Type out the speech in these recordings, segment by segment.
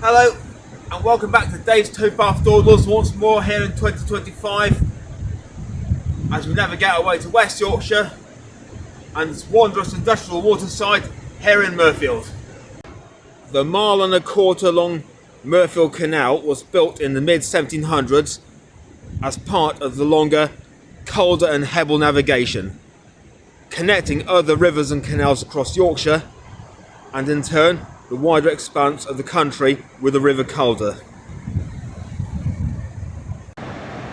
Hello and welcome back to Dave's Towpath Dawdles once more here in 2025 as we navigate our way to West Yorkshire and this wondrous industrial waterside here in Mirfield. The 1.25 mile long Mirfield Canal was built in the mid-1700s as part of the longer Calder and Hebble Navigation, connecting other rivers and canals across Yorkshire and in turn the wider expanse of the country with the River Calder.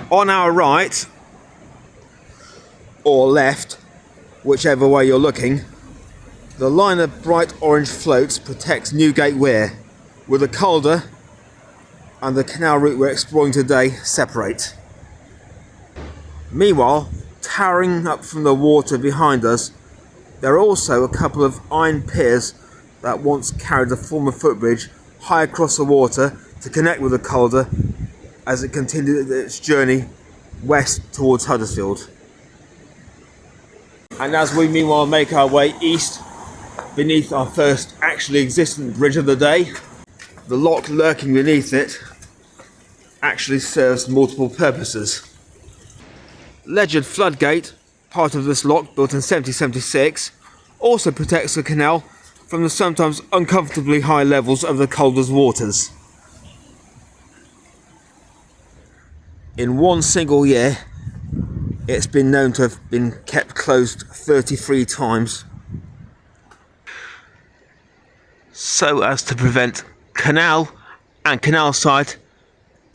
On our right, or left, whichever way you're looking, the line of bright orange floats protects Newgate Weir, where the Calder and the canal route we're exploring today separate. Meanwhile, towering up from the water behind us, there are also a couple of iron piers that once carried the former footbridge high across the water to connect with the Calder as it continued its journey west towards Huddersfield. And as we meanwhile make our way east beneath our first actually existent bridge of the day, the lock lurking beneath it actually serves multiple purposes. Ledgard Floodgate, part of this lock built in 1776, also protects the canal from the sometimes uncomfortably high levels of the Calder's waters. In one single year, it's been known to have been kept closed 33 times, so as to prevent canal and canal side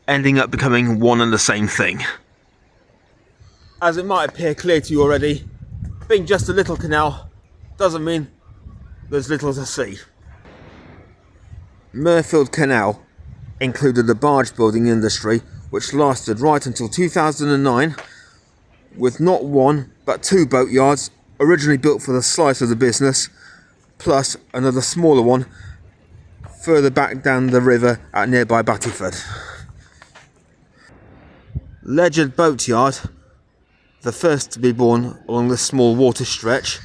ending up becoming one and the same thing. As it might appear clear to you already, being just a little canal doesn't mean there's little to see. Mirfield Canal included the barge building industry, which lasted right until 2009, with not one but two boatyards originally built for the slice of the business, plus another smaller one further back down the river at nearby Battyford. Ledgard Boatyard, the first to be born along this small water stretch,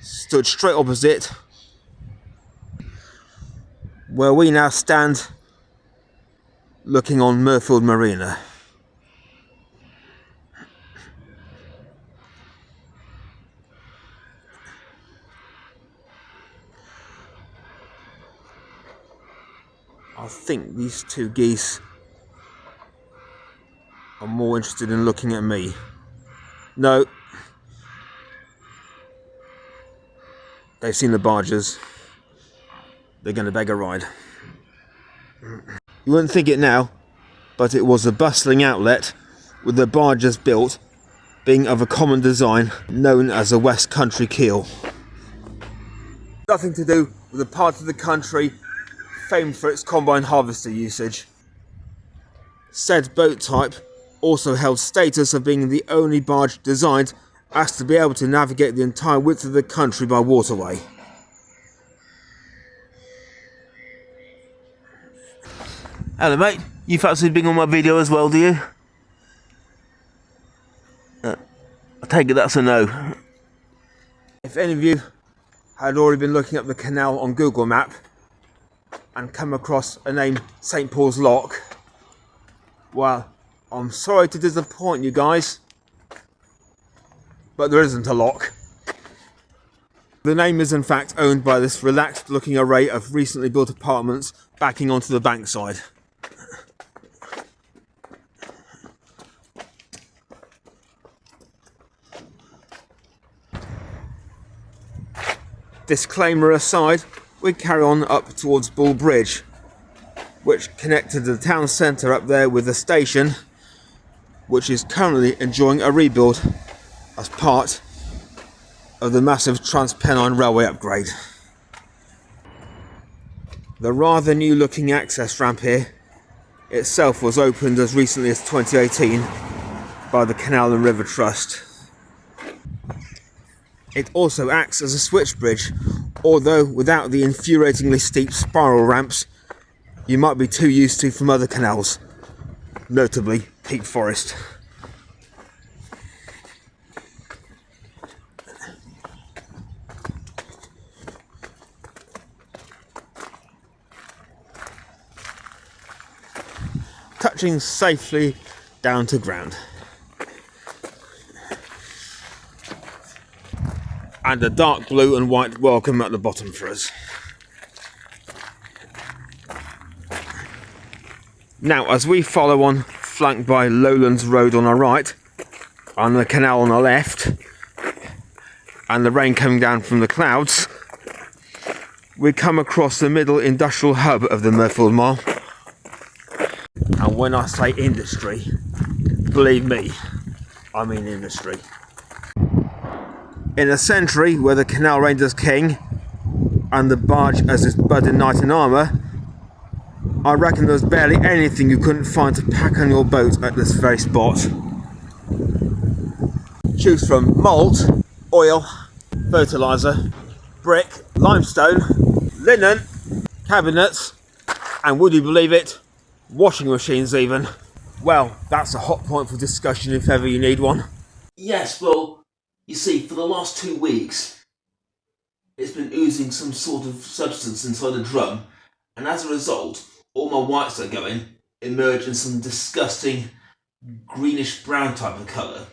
stood straight opposite where we now stand looking on Mirfield Marina. I think these two geese are more interested in looking at me. No. They've seen the barges. They're going to beg a ride. You wouldn't think it now, but it was a bustling outlet with the barges built being of a common design known as a West Country keel. Nothing to do with the part of the country famed for its combine harvester usage. Said boat type also held status of being the only barge designed as to be able to navigate the entire width of the country by waterway. Hello mate, you fancy being on my video as well, do you? I take it that's a no. If any of you had already been looking up the canal on Google Map and come across a name St. Paul's Lock, well, I'm sorry to disappoint you guys, but there isn't a lock. The name is in fact owned by this relaxed looking array of recently built apartments backing onto the bankside. Disclaimer aside, we carry on up towards Bull Bridge, which connected the town centre up there with the station, which is currently enjoying a rebuild as part of the massive Transpennine Railway upgrade. The rather new looking access ramp here itself was opened as recently as 2018 by the Canal and River Trust. It also acts as a switch bridge, although without the infuriatingly steep spiral ramps you might be too used to from other canals, notably Peak Forest. touching safely down to ground. And a dark blue and white welcome at the bottom for us. Now, as we follow on, flanked by Lowlands Road on our right, and the canal on our left, and the rain coming down from the clouds, we come across the middle industrial hub of the Mirfield Mile. And when I say industry, believe me, I mean industry. In a century where the canal reigned as king, and the barge as its budding knight in armour, I reckon there's barely anything you couldn't find to pack on your boat at this very spot. Choose from malt, oil, fertiliser, brick, limestone, linen, cabinets, and would you believe it, washing machines even. Well, that's a hot point for discussion if ever you need one. Yes, well, you see, for the last 2 weeks, it's been oozing some sort of substance inside a drum, and as a result, all my whites that go in emerge in some disgusting greenish brown type of colour.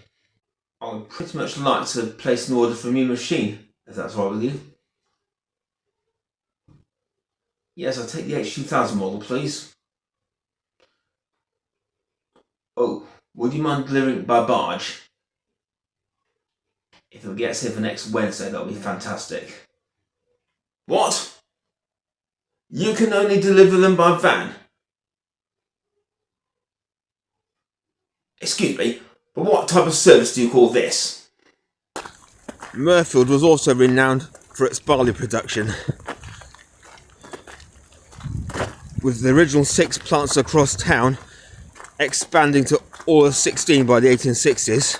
I would pretty much like to place an order for a new machine, if that's all right with you. Yes, I'll take the H2000 model, please. Oh, would you mind delivering it by barge? If it gets here for next Wednesday, that'll be fantastic. What? You can only deliver them by van? Excuse me, but what type of service do you call this? Mirfield was also renowned for its barley production, with the original 6 plants across town expanding to all of 16 by the 1860s.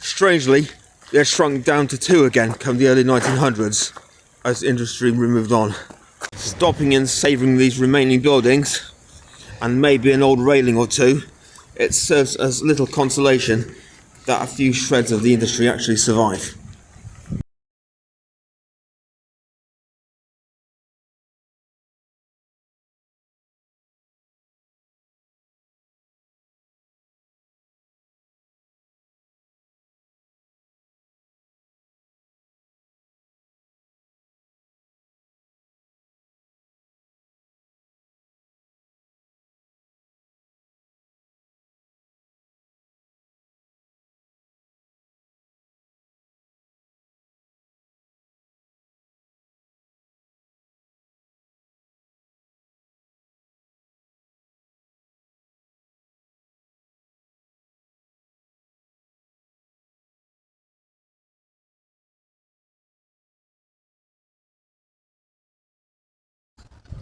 Strangely, they had shrunk down to 2 again come the early 1900s as industry moved on. Stopping and savouring these remaining buildings, and maybe an old railing or two, it serves as little consolation that a few shreds of the industry actually survive.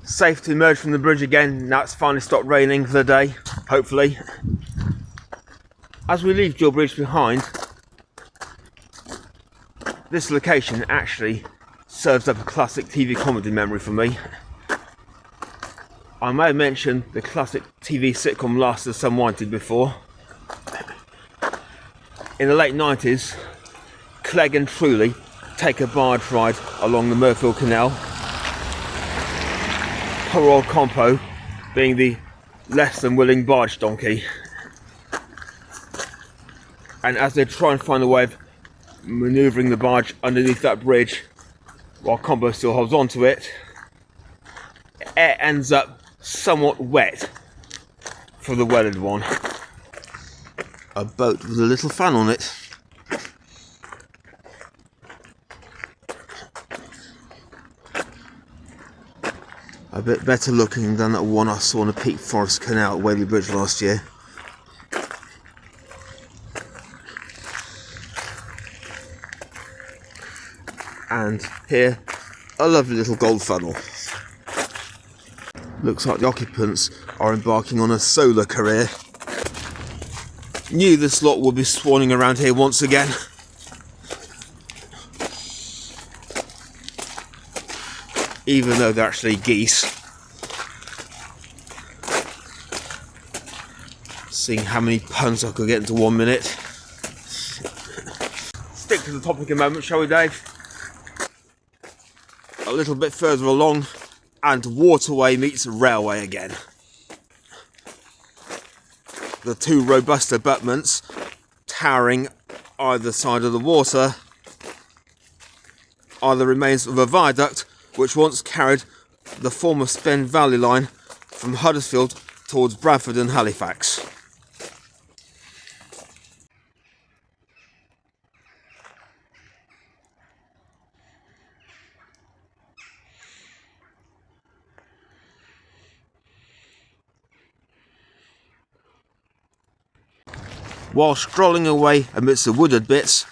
Safe to emerge from the bridge again, now it's finally stopped raining for the day, hopefully. As we leave Dual Bridge behind, this location actually serves up a classic TV comedy memory for me. I may have mentioned the classic TV sitcom Last of Some Wanted before. In the late 90s, Clegg and Truly take a barge ride along the Mirfield Canal. Poor old Compo being the less than willing barge donkey. And as they try and find a way of manoeuvring the barge underneath that bridge while Compo still holds on to it, it ends up somewhat wet for the weathered one. A boat with a little fan on it. A bit better looking than that one I saw in the Peak Forest Canal at Ledgard Bridge last year. And here, a lovely little gold funnel. Looks like the occupants are embarking on a solar career. Knew this lot would be swanning around here once again. Even though they're actually geese. Seeing how many puns I could get into 1 minute. Stick to the topic a moment, shall we, Dave? A little bit further along, and waterway meets railway again. the two robust abutments towering either side of the water are the remains of a viaduct which once carried the former Spen Valley line from Huddersfield towards Bradford and Halifax. While strolling away amidst the wooded bits,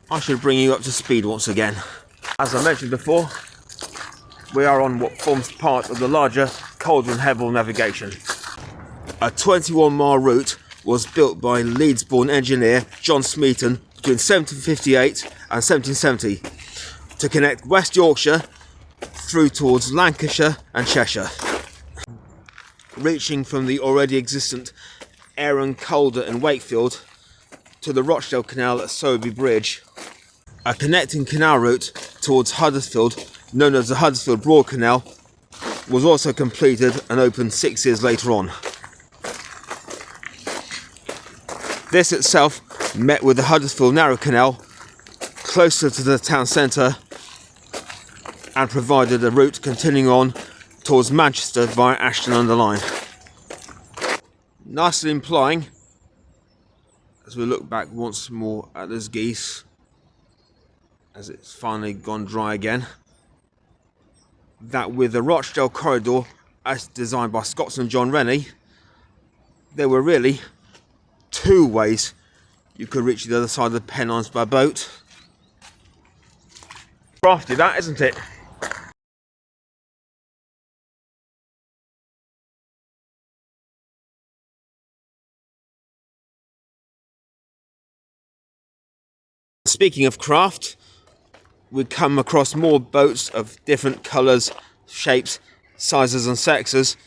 I should bring you up to speed once again. As I mentioned before, we are on what forms part of the larger Calder and Hebble Navigation. A 21-mile route was built by Leeds-born engineer John Smeaton between 1758 and 1770 to connect West Yorkshire through towards Lancashire and Cheshire, reaching from the already existent Calder and Wakefield to the Rochdale Canal at Ledgard Bridge. A connecting canal route towards Huddersfield, known as the Huddersfield Broad Canal, was also completed and opened 6 years later on. This itself met with the Huddersfield Narrow Canal closer to the town centre and provided a route continuing on towards Manchester via Ashton-under-Lyne. Nicely implying, as we look back once more at this geese, as it's finally gone dry again, that with the Rochdale corridor as designed by Scotsman John Rennie, there were really 2 ways you could reach the other side of the Pennines by boat. Crafty that, isn't it? Speaking of craft, we come across more boats of different colours, shapes, sizes and sexes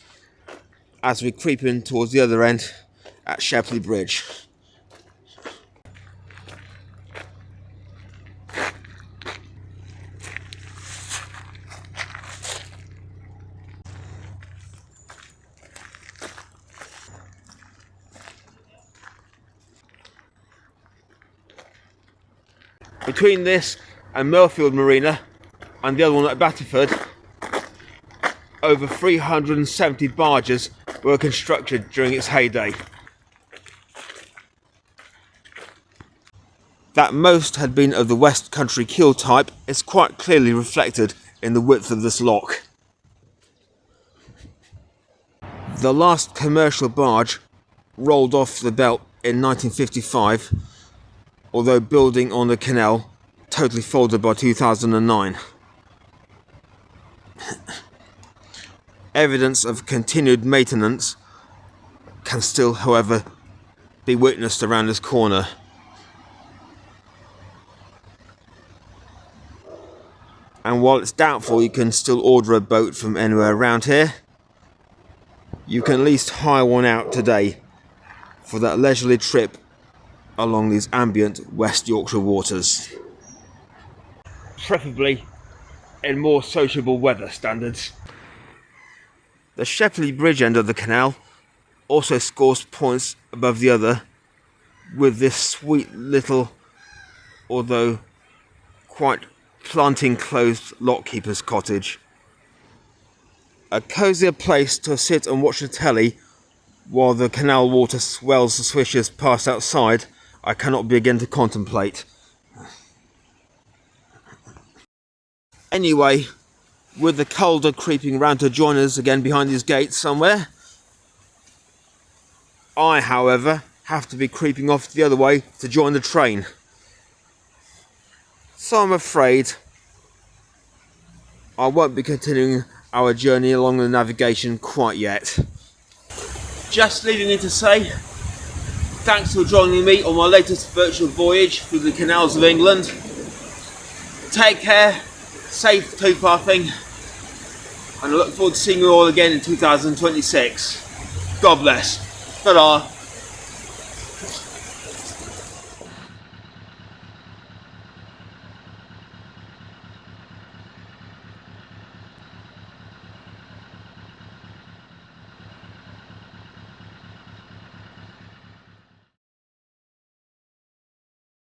as we creep in towards the other end at Shepley Bridge. Between this and Mirfield Marina and the other one at Batterford, over 370 barges were constructed during its heyday. That most had been of the West Country keel type is quite clearly reflected in the width of this lock. The last commercial barge rolled off the belt in 1955, although building on the canal totally folded by 2009. Evidence of continued maintenance can still, however, be witnessed around this corner. And while it's doubtful you can still order a boat from anywhere around here, you can at least hire one out today for that leisurely trip along these ambient West Yorkshire waters. Preferably in more sociable weather standards. The Shepley Bridge end of the canal also scores points above the other with this sweet little, although quite plant-enclosed lockkeeper's cottage. A cosier place to sit and watch the telly while the canal water swells and swishes past outside I cannot begin to contemplate. Anyway, with the Calder creeping round to join us again behind these gates somewhere, I, however, have to be creeping off the other way to join the train. So I'm afraid I won't be continuing our journey along the navigation quite yet. Just leaving in to say thanks for joining me on my latest virtual voyage through the canals of England. Take care, safe towpathing, and I look forward to seeing you all again in 2026. God bless. Ta-da.